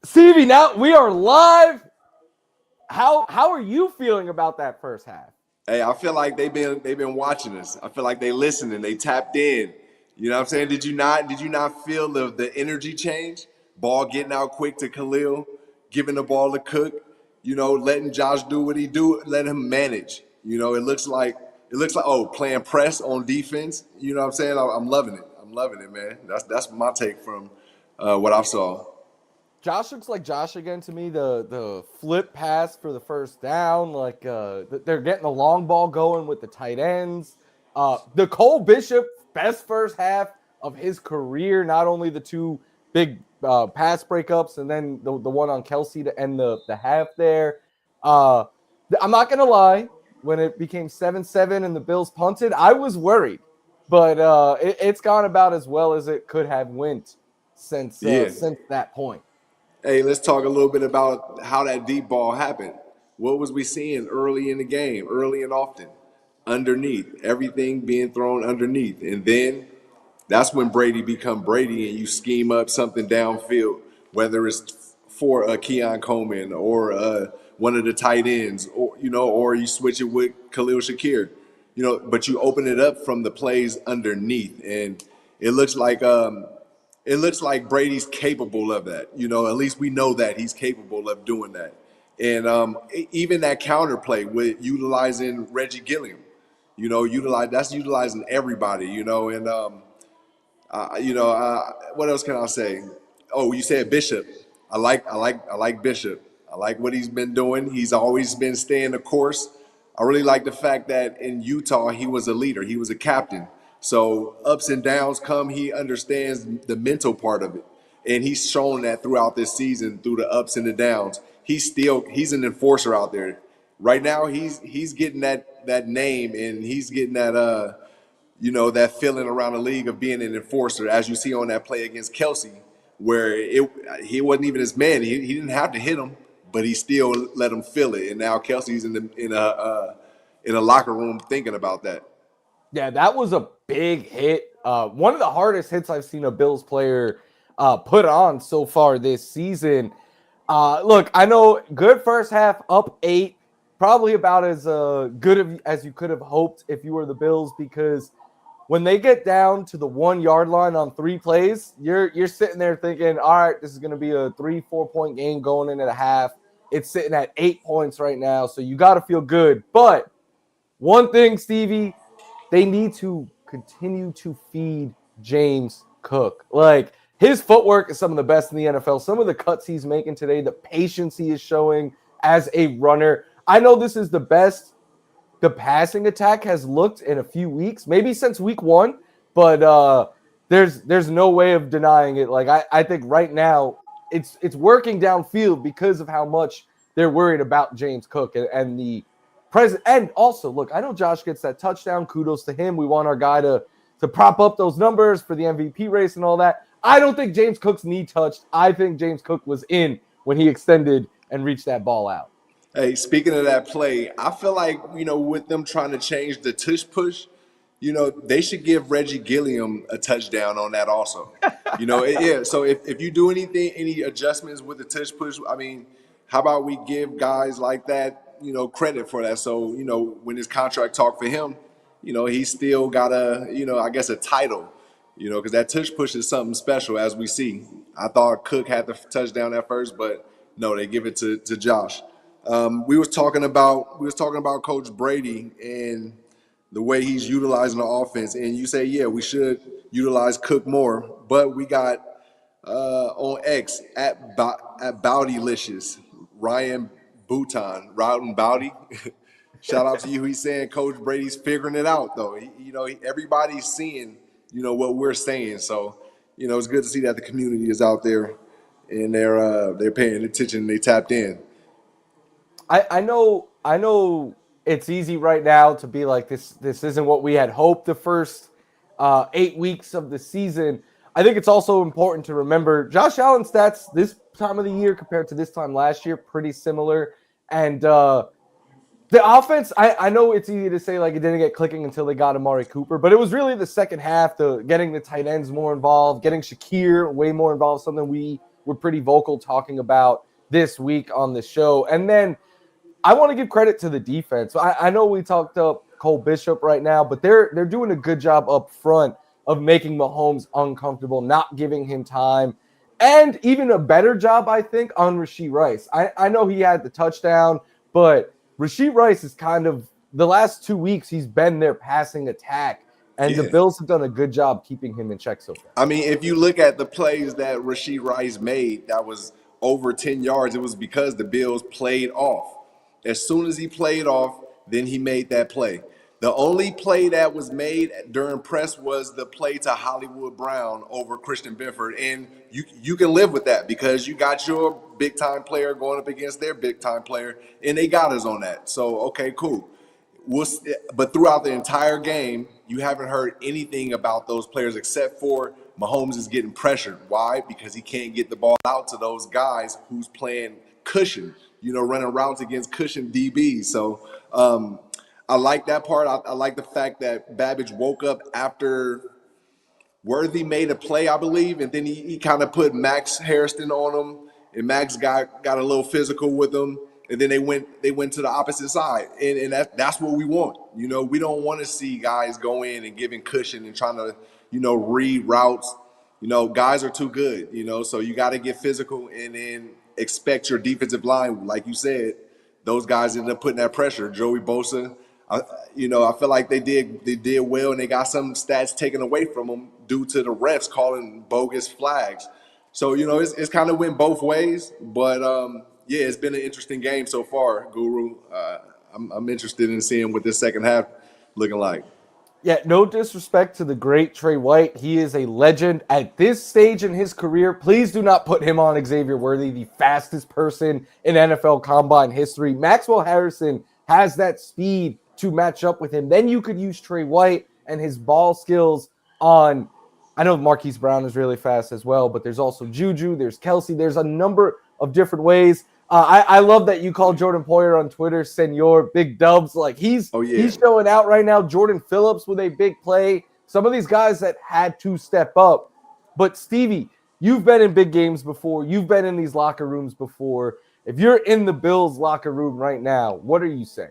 Stevie, now we are live. How are you feeling about that first half? Hey, I feel like they've been watching us. I feel like they listening. They tapped in. You know what I'm saying? Did you not feel the energy change? Ball getting out quick to Khalil, giving the ball to Cook. Letting Josh do what he do. Let him manage. It looks like playing press on defense. You know what I'm saying? I'm loving it. I'm loving it, man. That's my take from what I saw. Josh looks like Josh again to me. The flip pass for the first down, like they're getting the long ball going with the tight ends. The Cole Bishop best first half of his career. Not only the two big pass breakups, and then the one on Kelsey to end the half there. Uh, I'm not gonna lie. When it became 7-7 and the Bills punted, I was worried, but it's gone about as well as it could have went Yeah. since that point. Hey, let's talk a little bit about how that deep ball happened. What was we seeing early in the game, early and often? Underneath, everything being thrown underneath. And then that's when Brady become Brady and you scheme up something downfield, whether it's for a Keon Coleman or one of the tight ends, or you switch it with Khalil Shakir, but you open it up from the plays underneath, and it looks like Brady's capable of that. At least we know that he's capable of doing that. And even that counterplay with utilizing Reggie Gilliam, that's utilizing everybody. And what else can I say? Oh, you said Bishop. I like Bishop. I like what he's been doing. He's always been staying the course. I really like the fact that in Utah he was a leader. He was a captain. So ups and downs come. He understands the mental part of it, and he's shown that throughout this season through the ups and the downs. He's an enforcer out there. Right now he's getting that name, and he's getting that feeling around the league of being an enforcer, as you see on that play against Kelsey, where he wasn't even his man. He didn't have to hit him, but he still let him feel it. And now Kelsey's in a locker room thinking about that. Yeah, that was a big hit. One of the hardest hits I've seen a Bills player put on so far this season. Look, I know good first half, up 8, probably about as good as you could have hoped if you were the Bills, because when they get down to the 1 yard line on 3 plays, you're sitting there thinking, all right, this is going to be a 3-4 point game going into the half. It's sitting at 8 points right now, so you got to feel good. But one thing, Stevie, they need to continue to feed James Cook. Like, his footwork is some of the best in the NFL. Some of the cuts he's making today, the patience he is showing as a runner. I know this is the best the passing attack has looked in a few weeks, maybe since week 1, but there's no way of denying it. Like, I think right now it's working downfield because of how much they're worried about James Cook and the present. And also, look, I know Josh gets that touchdown. Kudos to him. We want our guy to prop up those numbers for the MVP race and all that. I don't think James Cook's knee touched. I think James Cook was in when he extended and reached that ball out. Hey, speaking of that play, I feel like, with them trying to change the tush push, they should give Reggie Gilliam a touchdown on that also. Yeah. So if you do any adjustments with the tush push, I mean, how about we give guys like that, credit for that? So, when his contract talk for him, he's still got I guess a title, because that tush push is something special, as we see. I thought Cook had the touchdown at first, but no, they give it to Josh. We was talking about Coach Brady and the way he's utilizing the offense, and you say, yeah, we should utilize Cook more, but we got on X at Bowdylicious, Ryan Bouton, Rowden Bowdy. Shout out to you. He's saying Coach Brady's figuring it out, though. Everybody's seeing, what we're saying. So, it's good to see that the community is out there and they're paying attention and they tapped in. I know it's easy right now to be like this isn't what we had hoped the first 8 weeks of the season. I think it's also important to remember Josh Allen's stats this time of the year compared to this time last year pretty similar, and the offense, I know it's easy to say like it didn't get clicking until they got Amari Cooper, but it was really the second half, the getting the tight ends more involved, getting Shakir way more involved, something we were pretty vocal talking about this week on the show. And then I want to give credit to the defense. I know we talked up Cole Bishop right now, but they're doing a good job up front of making Mahomes uncomfortable, not giving him time, and even a better job, I think, on Rashee Rice. I know he had the touchdown, but Rashee Rice is kind of the last 2 weeks he's been their passing attack, and the Bills have done a good job keeping him in check so far. I mean, if you look at the plays that Rashee Rice made, that was over 10 yards, it was because the Bills played off. As soon as he played off, then he made that play. The only play that was made during press was the play to Hollywood Brown over Christian Benford. And you can live with that because you got your big-time player going up against their big-time player, and they got us on that. So, okay, cool. But throughout the entire game, you haven't heard anything about those players except for Mahomes is getting pressured. Why? Because he can't get the ball out to those guys who's playing cushion, running routes against cushion DBs. So I like that part. I like the fact that Babbage woke up after Worthy made a play, I believe, and then he kind of put Max Harrison on him, and Max got a little physical with him, and then they went to the opposite side, and that's what we want. We don't want to see guys go in and giving cushion and trying to read routes. Guys are too good. So you got to get physical and then expect your defensive line, like you said. Those guys ended up putting that pressure. Joey Bosa. I feel like they did well, and they got some stats taken away from them due to the refs calling bogus flags. So it's kind of went both ways, but yeah, it's been an interesting game so far, Guru. I'm interested in seeing what this second half looking like. Yeah, no disrespect to the great Trey White. He is a legend at this stage in his career. Please do not put him on Xavier Worthy, the fastest person in NFL Combine history. Maxwell Harrison has that speed to match up with him. Then you could use Trey White and his ball skills on, I know Marquise Brown is really fast as well, but there's also Juju, there's Kelsey, there's a number of different ways. I love that you call Jordan Poyer on Twitter Senor Big Dubs. Like he's showing out right now. Jordan Phillips with a big play. Some of these guys that had to step up. But Stevie, you've been in big games before. You've been in these locker rooms before. If you're in the Bills locker room right now, what are you saying?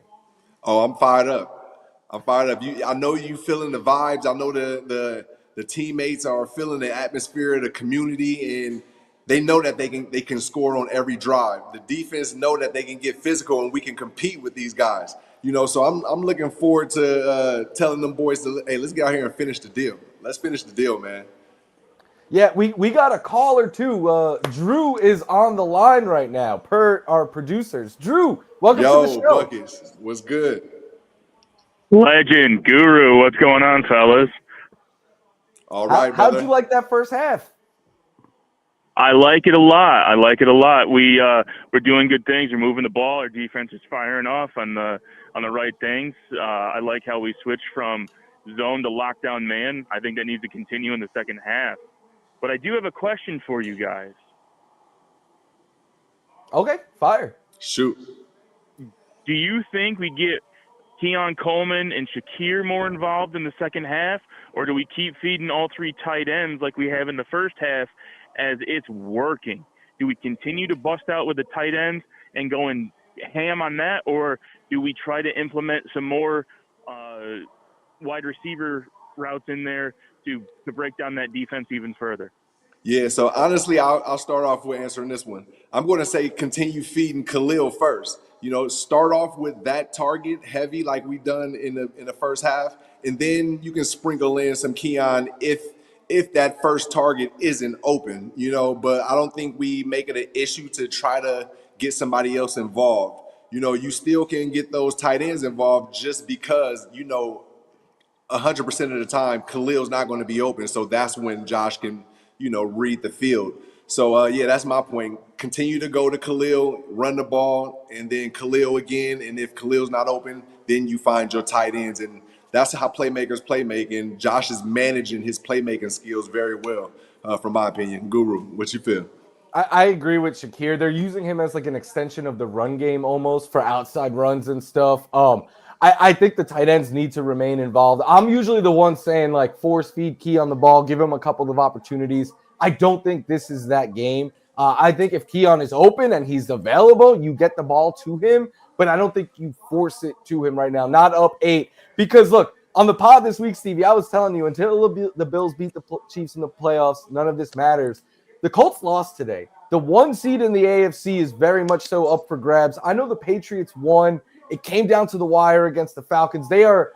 Oh, I'm fired up. I know you feeling the vibes. I know the teammates are feeling the atmosphere, the community, and they know that they can score on every drive. The defense know that they can get physical and we can compete with these guys. So I'm looking forward to telling them boys hey, let's get out here and finish the deal. Let's finish the deal, man. Yeah, we got a caller too. Drew is on the line right now, per our producers. Drew, welcome to the show. Yo, Buckets, what's good? Legend, Guru, what's going on, fellas? All right, brother. How'd you like that first half? I like it a lot. We're doing good things. We're moving the ball. Our defense is firing off on the right things. I like how we switched from zone to lockdown man. I think that needs to continue in the second half. But I do have a question for you guys. Okay, fire. Shoot. Do you think we get Keon Coleman and Shakir more involved in the second half, or do we keep feeding all three tight ends like we have in the first half as it's working? Do we continue to bust out with the tight ends and going ham on that, or do we try to implement some more wide receiver routes in there to break down that defense even further? Yeah, so honestly, I'll start off with answering this one. I'm going to say continue feeding Khalil first. Start off with that target heavy like we've done in the first half, and then you can sprinkle in some Keon if that first target isn't open. But I don't think we make it an issue to try to get somebody else involved. You still can get those tight ends involved just because 100% of the time Khalil's not going to be open, so that's when Josh can read the field. So, yeah, that's my point. Continue to go to Khalil, run the ball, and then Khalil again. And if Khalil's not open, then you find your tight ends. And that's how playmakers playmake. And Josh is managing his playmaking skills very well, from my opinion. Guru, what you feel? I agree with Shakir. They're using him as like an extension of the run game almost for outside runs and stuff. I think the tight ends need to remain involved. I'm usually the one saying like force feed Key on the ball, give him a couple of opportunities. I don't think this is that game. I think if Keon is open and he's available, you get the ball to him, but I don't think you force it to him right now, not up 8. Because look, on the pod this week, Stevie, I was telling you, until the Bills beat the Chiefs in the playoffs, none of this matters. The Colts lost today. The 1 seed in the AFC is very much so up for grabs. I know the Patriots won. It came down to the wire against the Falcons. They are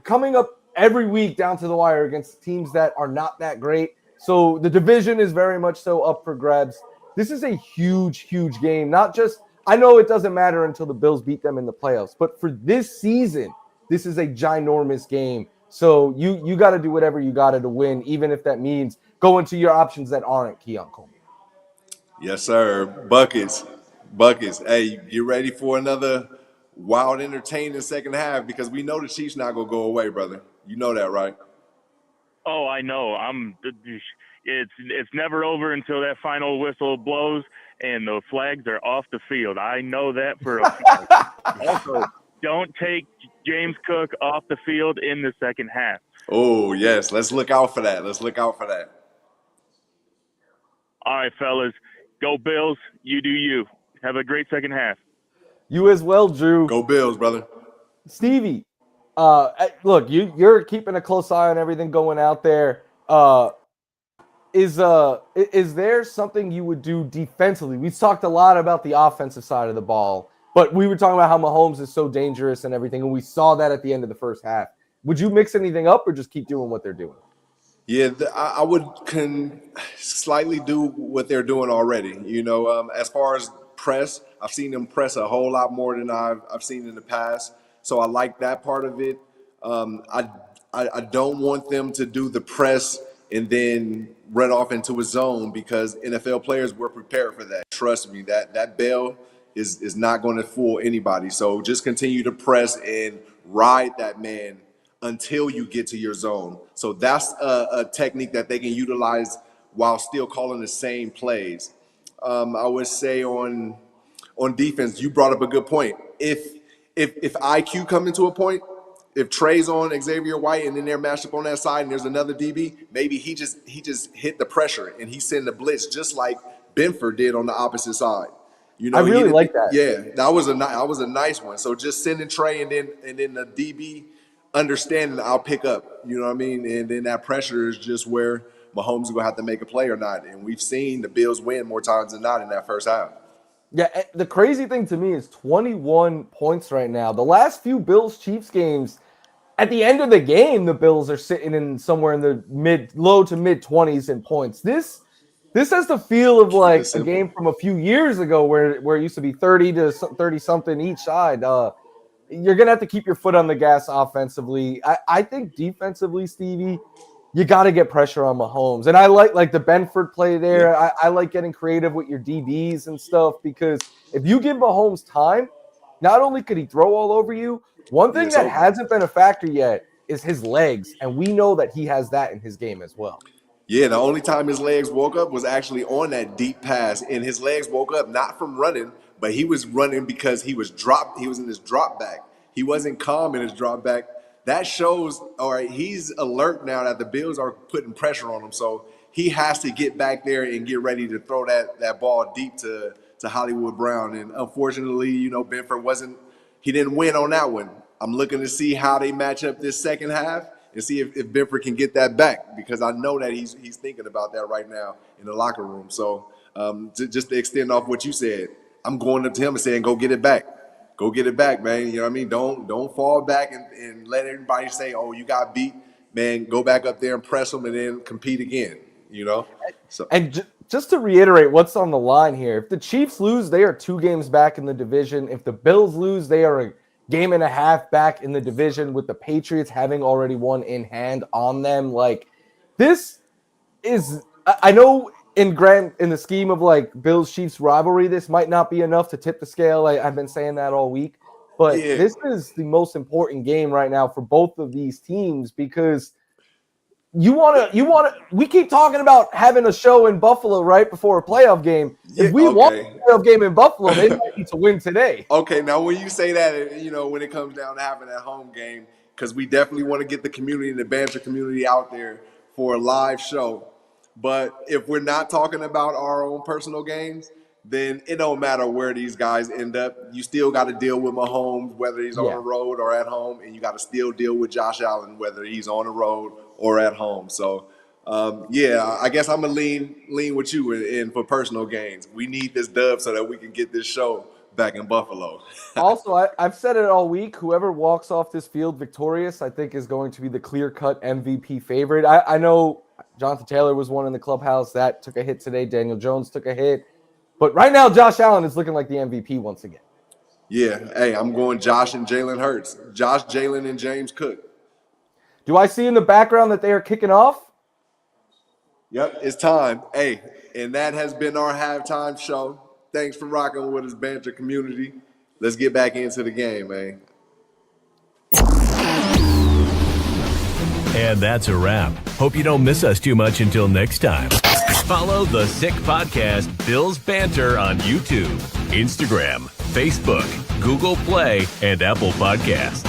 coming up every week down to the wire against teams that are not that great. So the division is very much so up for grabs. This is a huge, huge game. Not just, I know it doesn't matter until the Bills beat them in the playoffs, but for this season, this is a ginormous game. So you got to do whatever you got to win, even if that means going to your options that aren't Keon Coleman. Yes, sir. Buckets. Buckets. Hey, get ready for another wild, entertaining second half because we know the Chiefs not going to go away, brother. You know that, right? Oh, I know. It's never over until that final whistle blows and the flags are off the field. I know that for a fact. Also, don't take James Cook off the field in the second half. Oh, yes. Let's look out for that. Let's look out for that. All right, fellas. Go Bills. You do you. Have a great second half. You as well, Drew. Go Bills, brother. Stevie, look, you're keeping a close eye on everything going out there. Is there something you would do defensively? We've talked a lot about the offensive side of the ball, but we were talking about how Mahomes is so dangerous and everything, and we saw that at the end of the first half. Would you mix anything up or just keep doing what they're doing? Yeah, I would slightly do what they're doing already. You know, as far as press, I've seen them press a whole lot more than I've seen in the past. So I like that part of it. I don't want them to do the press and then run off into a zone because NFL players were prepared for that. Trust me, that bell is not going to fool anybody. So just continue to press and ride that man until you get to your zone. So that's a technique that they can utilize while still calling the same plays. I would say on defense, you brought up a good point. If IQ come into a point, if Trey's on Xavier White and then they're matched up on that side and there's another DB, maybe he just hit the pressure and he sent the blitz just like Benford did on the opposite side. You know, I really like that. Yeah, that was a nice one. So just sending Trey and then the DB understanding I'll pick up. You know what I mean? And then that pressure is just where Mahomes is gonna have to make a play or not. And we've seen the Bills win more times than not in that first half. Yeah, the crazy thing to me is 21 points right now. The last few Bills-Chiefs games, at the end of the game, the Bills are sitting in somewhere in the low to mid 20s in points. This has the feel of like a game from a few years ago where it used to be 30 to 30 something each side. You're gonna have to keep your foot on the gas offensively. I think defensively, Stevie, you got to get pressure on Mahomes. And I like the Benford play there. Yeah. I like getting creative with your DBs and stuff because if you give Mahomes time, not only could he throw all over you, one thing that hasn't been a factor yet is his legs, and we know that he has that in his game as well. Yeah, the only time his legs woke up was actually on that deep pass, and his legs woke up not from running, but he was running because he was in his drop back. He wasn't calm in his drop back. That shows, all right, he's alert now that the Bills are putting pressure on him, so he has to get back there and get ready to throw that ball deep to Hollywood Brown. And unfortunately, you know, Benford he didn't win on that one. I'm looking to see how they match up this second half and see if Benford can get that back because I know that he's thinking about that right now in the locker room. So just to extend off what you said, I'm going up to him and saying, go get it back. Go get it back, man. You know what I mean? Don't fall back and let everybody say, oh, you got beat. Man, go back up there and press them and then compete again, you know? So. And just to reiterate what's on the line here, if the Chiefs lose, they are 2 games back in the division. If the Bills lose, they are a game and a half back in the division with the Patriots having already one in hand on them. Like, this is – I know – in the scheme of like Bills-Chiefs rivalry, this might not be enough to tip the scale. I've been saying that all week, but This is the most important game right now for both of these teams because you want to. We keep talking about having a show in Buffalo right before a playoff game. If we want a playoff game in Buffalo, they might need to win today. Okay, now when you say that, you know, when it comes down to having that home game, because we definitely want to get the community and the Banter community out there for a live show. But if we're not talking about our own personal games, then it don't matter where these guys end up. You still got to deal with Mahomes, whether he's on Yeah. the road or at home, and you got to still deal with Josh Allen, whether he's on the road or at home. So, yeah, I guess I'm gonna lean with you in for personal gains. We need this dub so that we can get this show back in Buffalo. Also, I've said it all week. Whoever walks off this field victorious, I think, is going to be the clear-cut MVP favorite. I know Jonathan Taylor was one in the clubhouse that took a hit today. Daniel Jones took a hit. But right now, Josh Allen is looking like the MVP once again. Yeah, hey, I'm going Josh and Jalen Hurts. Josh, Jalen, and James Cook. Do I see in the background that they are kicking off? Yep, it's time. Hey, and that has been our halftime show. Thanks for rocking with us, Banter community. Let's get back into the game, man. And that's a wrap. Hope you don't miss us too much until next time. Follow the Sick Podcast, Bill's Banter on YouTube, Instagram, Facebook, Google Play, and Apple Podcasts.